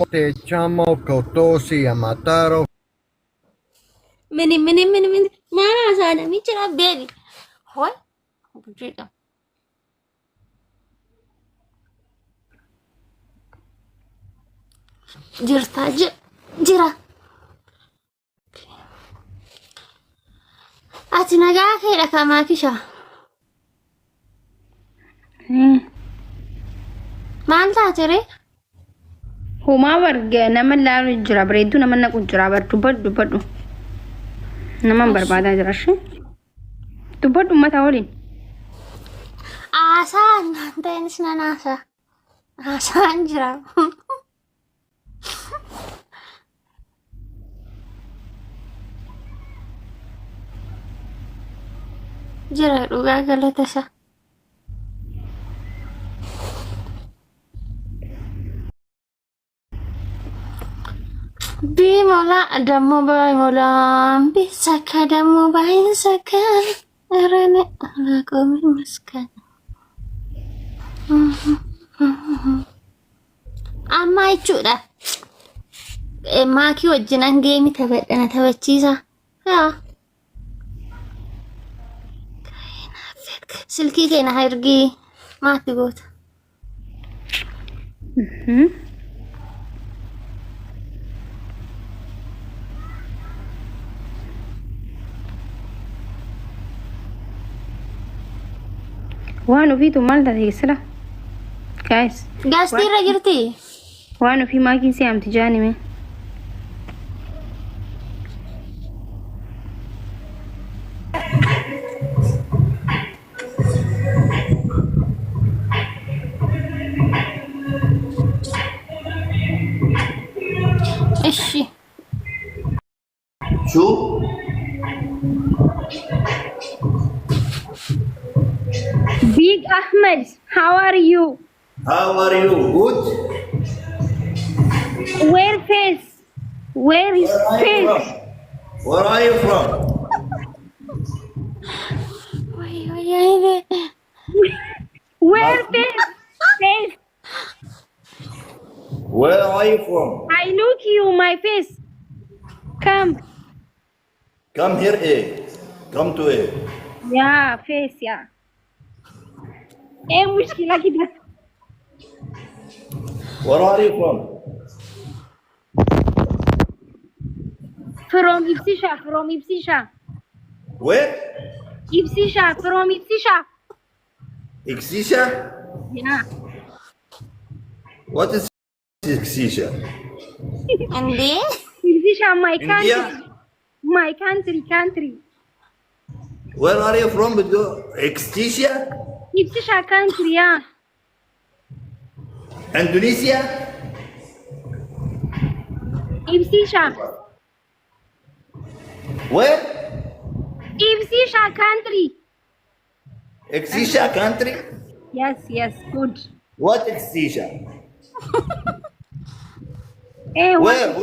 te echamos cotosi a mataros. Mini. Mana sana michira baby. Hoy. Bujita. Jirta jira. Ati nagaa keedha kamaa kisha. Maal taate ree? Humaa barge nama laalu jira bareedduu nama naqu jira bar dubbadhu naman barbaadaa jira shi dubbadhu ummata waliin Haasaan ta'eenis nan haasaa. Haasaan jira. Jira dhugaa galata isaa. Bimola ደግሞ ባይሞላም ቢሳካ ደግሞ ባይሳካ ረኔ አላቆም መስከን amma jechuudha maakii wajjinan geemi taphadhana taphachiisa silkii keenya ergii maatti goota. waan ofiitu maal taate sila guys Gaastii irra jirti. waan ofii maakii si amti jaanime እሺ Şu Big Ahmed, how are you? how are you? Good? Where face? Where is Where are you face? from? Where are you from? Where face? Face. Where are you from? I look you my face. Come. Come here, A. Come to A. Yeah, face, yeah. مشكلة كده. Where are you from? From Ipsisha. Where? From Ipsisha. Exisha? Yeah. What is Exisha? እንዴ Ipsisha, my country. India? My country. Where are you from? Exisha? Ipsisha country, yeah. Indonesia? Ipsisha. Where? Ipsisha country. Exisha country? Yes, good. What Exisha? Hey, what?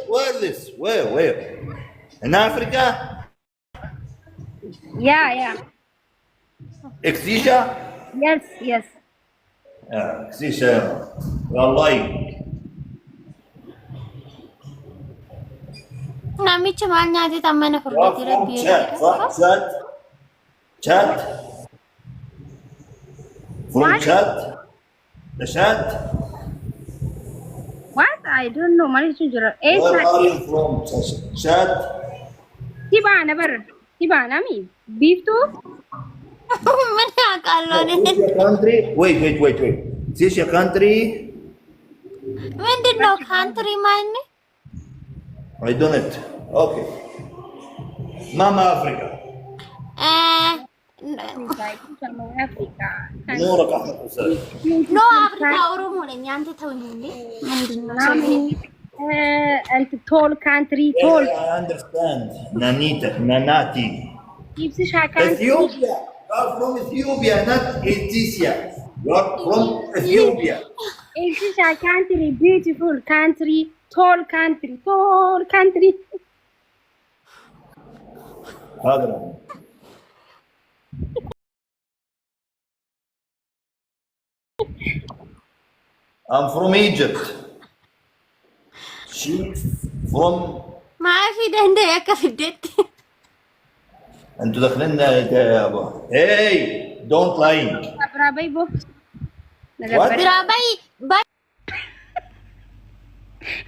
Where this? Where? In Africa? Yeah. Exisha? Yes. Exisha. Wallahi. namichi maal nyaate tammana furdati rabbi Chad. From What? Chad? The Chad? What? I don't know. Mali sunjura. Eh, Where are you from? Chad? Tibana mi. Beef too? ምን ያውቃለሁ እኔ This your country? Wait. This your country? ምንድን ነው ካንትሪ ማን I don't know. Okay. Mama Africa. Africa. نورك أحمد حسين. ኖ አፍሪካ ኦሮሞ ነኝ አንተ ተውኝ እንዴ ምንድን ነው And tall country, Yes, tall. I understand. Nanati. Ipsisha country. Ethiopia. You are from Ethiopia, not Ethiopia. You are from Ethiopia. Ipsisha country, beautiful country, tall country. هذا I'm from Egypt. She from ما في ده يا كفدت. انتوا داخلين يا ابو. Hey, don't lying. برابي بو What? برابي باي.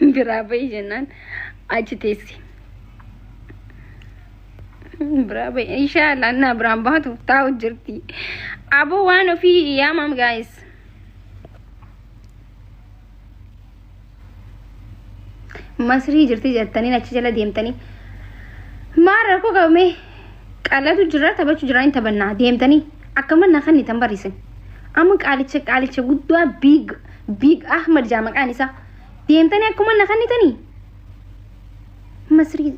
برابي جنان اجتيسي برابي ان شاء الله انا برامباتو تاو جرتي ابو وانو في يا مام جايز مصري جرتي جتني نچ جلا ديمتني مار ركو قومي قالتو جرا تبچ جراين تبنا ديمتني اكمن نخني تنبريسن امك قالچ غدوا بيج احمد جامك انسا ديمتني اكمن نخني تني مصري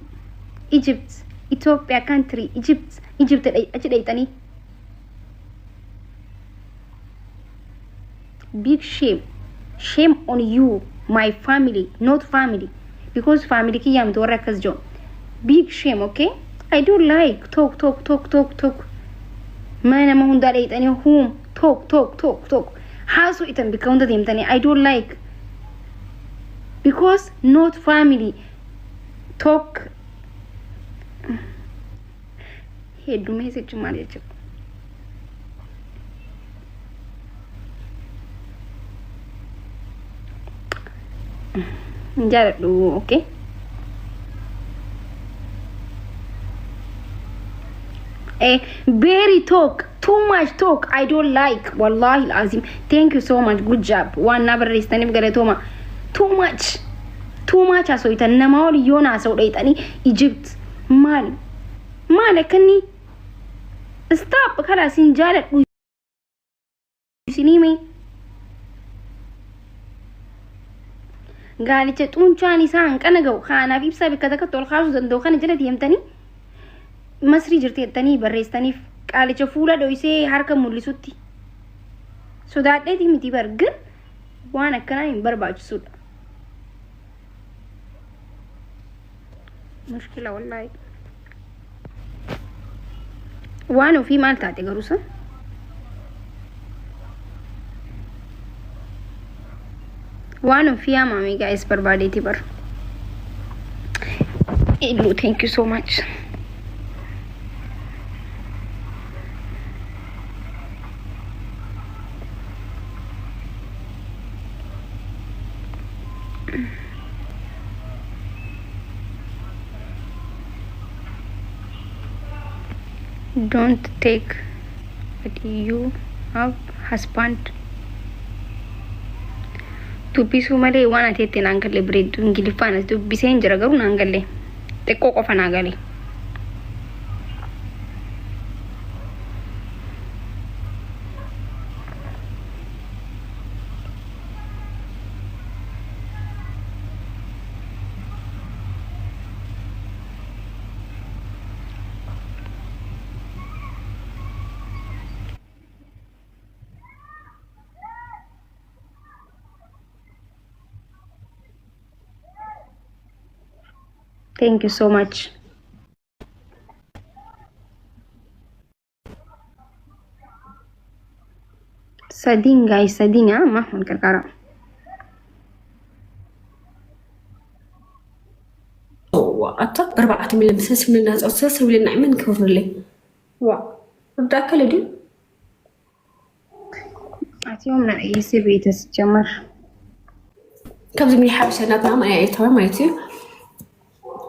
ايجيبت Ethiopia country Egypt achi dhaytanii big shame on you my family not family because family kiyya miti warra akkas jiru big shame okay I don't like talk mana nama hundaa dhaytanii hum talk haasu itan bika hunda deemtanii I don't like because not family talk hedduu meesech maal jechuudha jaaladhu okay very talk too much talk I don't like wallahi alazim thank you so much good job waan nabarreestaniif galatooma too much asoitan nama ol yoona asoo dhayxanii Egypt maal akkanni stop خلاص injaaladhu isinime gaalicha xuunchaan isaa hanqana ga'u kaanaaf ibsaa bikka takka tol kaasuu danda'u kana jala deemtanii masrii jirteettanii barreessaniif qaalicha fuula dhoysee harka mul'isutti sodaadheeti miti bargin waan akkanaa hin barbaachisudha mushkila wallaahi waan ofii maal taate garuusa waan ofii haamame guys barbaadeeti bar illu thank you so much don't take but you have husband dubbisu malee waan ateetti naan galle bareeddu ingiliffaanas dubbisee hin jira garuu naan galle xiqqoo qofa naa gale thank you so much sadin guys sadin ma hon karkara أتا بربعة من المسلسل من الناس أساسا ولا نعمل كفر لي وا بدأ كلدي أتيوم نعيس بيتس جمر كم زمني حابس أنا طعم أنا إيتها ما يتي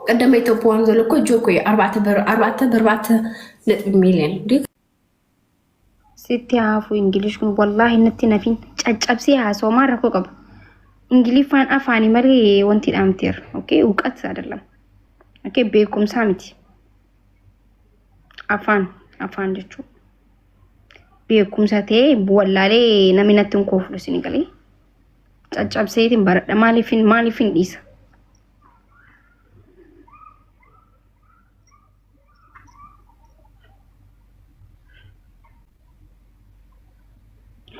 قدام يتوبون ذلك كل جوكي أربعة نت مليون ديك ستي عافو إنجليش كن والله نتي نفين أبسيها سو مرة كوكب إنجليش فان أفاني مري وانتي الأمتير أوكي وقت سادر اوكي بيكم سامتي afaan jechuun beekumsa ta'e wallaalee namni natti hin kooflu sinigalee caccabseetiin baradha maaliifin dhiisa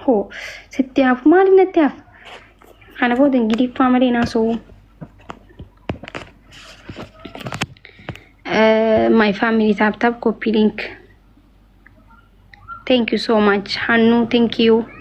ho sitti hafu maaliif natti hafu kana booda ingiliffaa malee naasoo my family tap copy link. Thank you so much Hannu, thank you.